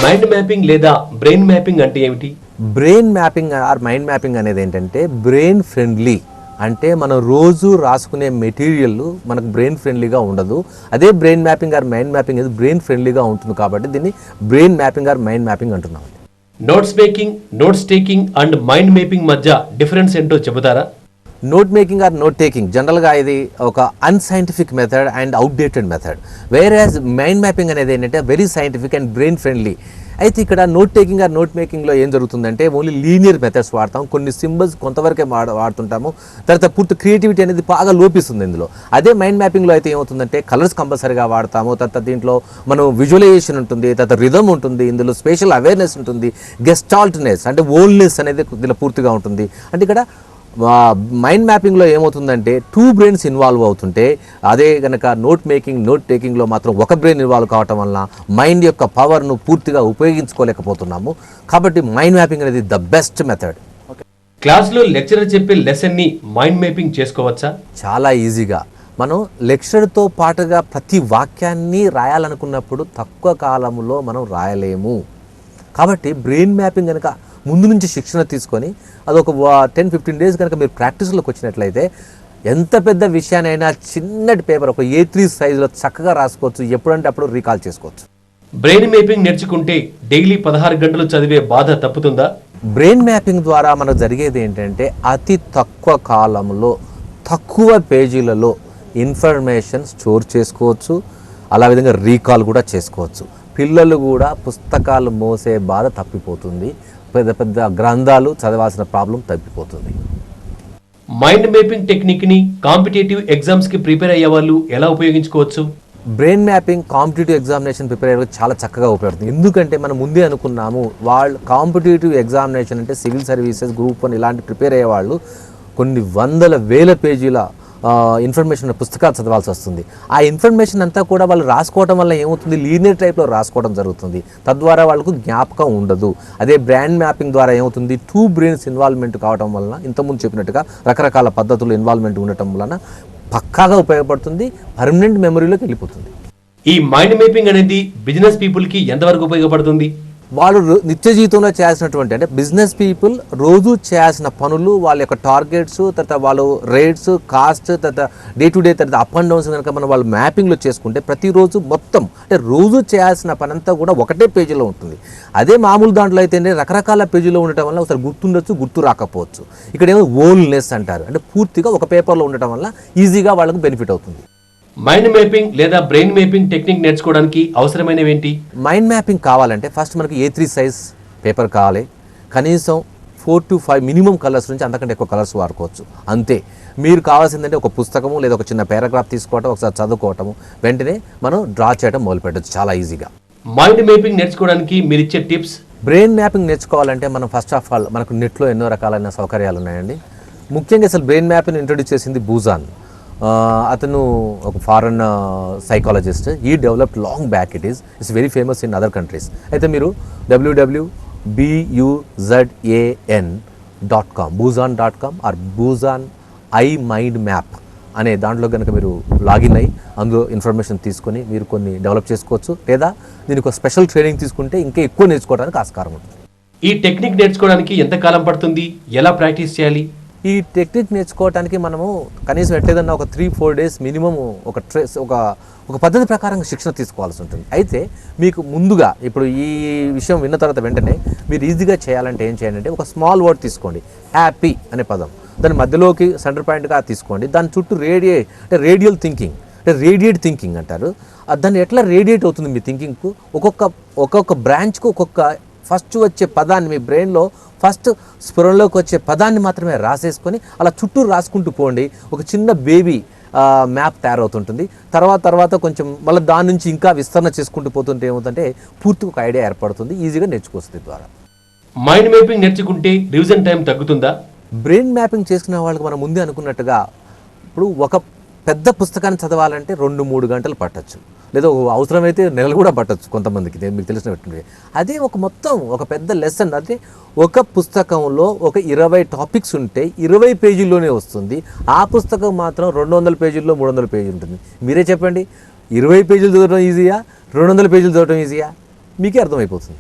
Mind mapping లేదా brain mapping అంటే ఏమిటి? Brain mapping or mind mapping అనేది ఏంటంటే బ్రెయిన్ ఫ్రెండ్లీ. అంటే మనం రోజు రాసుకునే మెటీరియల్ మనకు బ్రెయిన్ ఫ్రెండ్లీగా ఉండదు. అదే brain mapping or mind mapping అనేది బ్రెయిన్ ఫ్రెండ్లీగా ఉంటుంది కాబట్టి దీన్ని brain mapping or mind mapping అంటున్నాం. Notes making, notes taking and mind mapping మధ్య డిఫరెన్స్ ఏంటో చెబుతారా? Note making or note taking జనరల్గా ఇది ఒక unscientific method and outdated method. Whereas mind mapping అనేది ఏంటంటే very scientific and brain friendly. అయితే ఇక్కడ నోట్ టేకింగ్ ఆర్ నోట్ మేకింగ్లో ఏం జరుగుతుందంటే ఓన్లీ లీనియర్ మెథడ్స్ వాడతాం, కొన్ని సింబల్స్ కొంతవరకే వాడుతుంటాము, తర్వాత పూర్తి క్రియేటివిటీ అనేది బాగా లోపిస్తుంది ఇందులో. అదే మైండ్ మ్యాపింగ్లో అయితే ఏమవుతుందంటే కలర్స్ కంపల్సరీగా వాడతాము, తర్వాత దీంట్లో మనం విజువలైజేషన్ ఉంటుంది, తర్వాత రిథమ్ ఉంటుంది, ఇందులో స్పేషల్ అవేర్నెస్ ఉంటుంది, గెస్టాల్ట్నెస్ అంటే ఓల్నెస్ అనేది ఇందులో పూర్తిగా ఉంటుంది. అంటే ఇక్కడ మైండ్ మ్యాపింగ్లో ఏమవుతుందంటే టూ బ్రెయిన్స్ ఇన్వాల్వ్ అవుతుంటే, అదే కనుక నోట్ మేకింగ్ నోట్ టేకింగ్లో మాత్రం ఒక బ్రెయిన్ ఇన్వాల్వ్ కావటం వలన మైండ్ యొక్క పవర్ను పూర్తిగా ఉపయోగించుకోలేకపోతున్నాము. కాబట్టి మైండ్ మ్యాపింగ్ అనేది ద బెస్ట్ మెథడ్. క్లాస్లో లెక్చరర్ చెప్పే లెసన్ని మైండ్ మ్యాపింగ్ చేసుకోవచ్చా? చాలా ఈజీగా. మనం లెక్చర్తో పాటుగా ప్రతి వాక్యాన్ని రాయాలనుకున్నప్పుడు తక్కువ కాలంలో మనం రాయలేము. కాబట్టి బ్రెయిన్ మ్యాపింగ్ కనుక ముందు నుంచి శిక్షణ తీసుకొని అదొక 10-15 డేస్ కనుక మీరు ప్రాక్టీస్లోకి వచ్చినట్లయితే ఎంత పెద్ద విషయానైనా చిన్నటి పేపర్ ఒక A3 సైజులో చక్కగా రాసుకోవచ్చు, ఎప్పుడంటే అప్పుడు రీకాల్ చేసుకోవచ్చు. బ్రెయిన్ మ్యాపింగ్ నేర్చుకుంటే డైలీ 16 గంటలు చదివే బాధ తప్పుతుందా? బ్రెయిన్ మ్యాపింగ్ ద్వారా మనకు జరిగేది ఏంటంటే అతి తక్కువ కాలంలో తక్కువ పేజీలలో ఇన్ఫర్మేషన్ స్టోర్ చేసుకోవచ్చు, అలా విధంగా రీకాల్ కూడా చేసుకోవచ్చు. పిల్లలు కూడా పుస్తకాలు మోసే బాధ తప్పిపోతుంది, పెద్ద పెద్ద గ్రంథాలు చదవాల్సిన ప్రాబ్లం తప్పిపోతుంది. మైండ్ మ్యాపింగ్ టెక్నిక్ ని కాంపిటేటివ్ ఎగ్జామ్స్ కి ప్రిపేర్ అయ్యే వాళ్ళు ఎలా ఉపయోగించుకోవచ్చు? Brain mapping competitive examination prepare అయ్యే చాలా చక్కగా ఉపయోగపడుతుంది. ఎందుకంటే మనం ముందే అనుకున్నాము, వాళ్ళు కాంపిటేటివ్ ఎగ్జామినేషన్ అంటే సివిల్ సర్వీసెస్, గ్రూప్ 1 ఇలాంటి ప్రిపేర్ అయ్యే వాళ్ళు కొన్ని వందల వేల పేజీల ఇన్ఫర్మేషన్ పుస్తకాలు చదవాల్సి వస్తుంది. ఆ ఇన్ఫర్మేషన్ అంతా కూడా వాళ్ళు రాసుకోవడం వల్ల ఏమవుతుంది, లీనియర్ టైప్లో రాసుకోవడం జరుగుతుంది, తద్వారా వాళ్ళకు జ్ఞాపకం ఉండదు. అదే బ్రెయిన్ మ్యాపింగ్ ద్వారా ఏమవుతుంది, టూ బ్రెయిన్స్ ఇన్వాల్వ్మెంట్ కావడం వలన, ఇంతకుముందు చెప్పినట్టుగా రకరకాల పద్ధతులు ఇన్వాల్వ్మెంట్ ఉండటం వలన పక్కాగా ఉపయోగపడుతుంది, పర్మనెంట్ మెమరీలోకి వెళ్ళిపోతుంది. ఈ మైండ్ మ్యాపింగ్ అనేది బిజినెస్ పీపుల్కి ఎంతవరకు ఉపయోగపడుతుంది? వాళ్ళు నిత్య జీవితంలో చేయాల్సినటువంటి అంటే బిజినెస్ పీపుల్ రోజు చేయాల్సిన పనులు, వాళ్ళ యొక్క టార్గెట్స్, తర్వాత వాళ్ళు రేట్స్, కాస్ట్, తర్వాత డే టు డే, తర్వాత అప్ అండ్ డౌన్స్ కనుక మనం వాళ్ళు మ్యాపింగ్లో చేసుకుంటే ప్రతిరోజు మొత్తం అంటే రోజు చేయాల్సిన పని అంతా కూడా ఒకటే పేజీలో ఉంటుంది. అదే మామూలు దాంట్లో అయితే రకరకాల పేజీలో ఉండటం వల్ల ఒకసారి గుర్తుండొచ్చు, గుర్తు రాకపోవచ్చు. ఇక్కడ ఏమో ఓల్నెస్ అంటారు, అంటే పూర్తిగా ఒక పేపర్లో ఉండటం వల్ల ఈజీగా వాళ్ళకు బెనిఫిట్ అవుతుంది. మైండ్ మ్యాపింగ్ లేదా బ్రెయిన్ మ్యాపింగ్ టెక్నిక్ నేర్చుకోవడానికి అవసరమైనవి ఏంటి? మైండ్ మ్యాపింగ్ కావాలంటే ఫస్ట్ మనకి A3 సైజ్ పేపర్ కావాలి, కనీసం 4 to 5 మినిమం కలర్స్ నుంచి అంతకంటే ఎక్కువ కలర్స్ వాడుకోవచ్చు, అంతే. మీరు కావాల్సిందంటే ఒక పుస్తకము లేదా ఒక చిన్న పారాగ్రాఫ్ తీసుకోవటం, ఒకసారి చదువుకోవటము, వెంటనే మనం డ్రా చేయడం మొదలు పెట్టచ్చు చాలా ఈజీగా. మైండ్ మ్యాపింగ్ నేర్చుకోవడానికి మీరు ఇచ్చే టిప్స్? బ్రెయిన్ మ్యాపింగ్ నేర్చుకోవాలంటే మనం ఫస్ట్ ఆఫ్ ఆల్ మనకు నెట్లో ఎన్నో రకాలైన సౌకర్యాలు ఉన్నాయండి. ముఖ్యంగా అసలు బ్రెయిన్ మ్యాపింగ్ ఇంట్రొడ్యూస్ చేసింది బూజాన్. అతను ఒక ఫారెన్ సైకాలజిస్ట్. ఈ developed long back. It's very famous in other countries. అయితే మీరు www.buzan.com buzan.com or Buzan I mind map అనే దాంట్లో కనుక మీరు లాగిన్ అయ్యి అందులో ఇన్ఫర్మేషన్ తీసుకొని మీరు కొన్ని డెవలప్ చేసుకోవచ్చు, లేదా దీనికి ఒక స్పెషల్ ట్రైనింగ్ తీసుకుంటే ఇంకా ఎక్కువ నేర్చుకోవడానికి ఆస్కారం ఉంటుంది. ఈ టెక్నిక్ నేర్చుకోవడానికి ఎంత కాలం పడుతుంది? ఎలా ప్రాక్టీస్ చేయాలి? ఈ టెక్నిక్ నేర్చుకోవడానికి మనము కనీసం ఎట్లేదన్నా ఒక 3-4 డేస్ మినిమం ఒక పద్ధతి ప్రకారంగా శిక్షణ తీసుకోవాల్సి ఉంటుంది. అయితే మీకు ముందుగా ఇప్పుడు ఈ విషయం విన్న తర్వాత వెంటనే మీరు ఈజీగా చేయాలంటే ఏం చేయాలంటే ఒక స్మాల్ వర్డ్ తీసుకోండి, హ్యాపీ అనే పదం, దాని మధ్యలోకి సెంటర్ పాయింట్గా తీసుకోండి, దాని చుట్టూ రేడియల్ థింకింగ్ అంటే రేడియేట్ థింకింగ్ అంటారు. దాన్ని ఎట్లా రేడియేట్ అవుతుంది మీ థింకింగ్కు, ఒక్కొక్క బ్రాంచ్కు ఒక్కొక్క ఫస్ట్ వచ్చే పదాన్ని మీ బ్రెయిన్లో ఫస్ట్ స్ఫురణలోకి వచ్చే పదాన్ని మాత్రమే రాసేసుకొని అలా చుట్టూ రాసుకుంటూ పోండి. ఒక చిన్న బేబీ మ్యాప్ తయారవుతుంటుంది. తర్వాత కొంచెం మళ్ళీ దాని నుంచి ఇంకా విస్తరణ చేసుకుంటూ పోతుంటే ఏమవుతుందంటే పూర్తిగా ఒక ఐడియా ఏర్పడుతుంది, ఈజీగా నేర్చుకొస్తుంది ద్వారా. మైండ్ మ్యాపింగ్ నేర్చుకుంటే రివిజన్ టైం తగ్గుతుందా? బ్రెయిన్ మ్యాపింగ్ చేసుకునే వాళ్ళకి మనం ముందే అనుకున్నట్టుగా ఇప్పుడు పెద్ద పుస్తకాన్ని చదవాలంటే 2-3 గంటలు పట్టచ్చు, లేదా అవసరమైతే నెలలు కూడా పట్టచ్చు కొంతమందికి, నేను మీకు తెలిసినట్టు. అదే ఒక పెద్ద లెసన్, అంటే ఒక పుస్తకంలో ఒక 20 టాపిక్స్ ఉంటే 20 పేజీల్లోనే వస్తుంది. ఆ పుస్తకం మాత్రం 200 పేజీల్లో 300 పేజీలు ఉంటుంది. మీరే చెప్పండి, 20 పేజీలు చదవడం ఈజీయా, 200 పేజీలు చదవడం ఈజీయా? మీకే అర్థమైపోతుంది.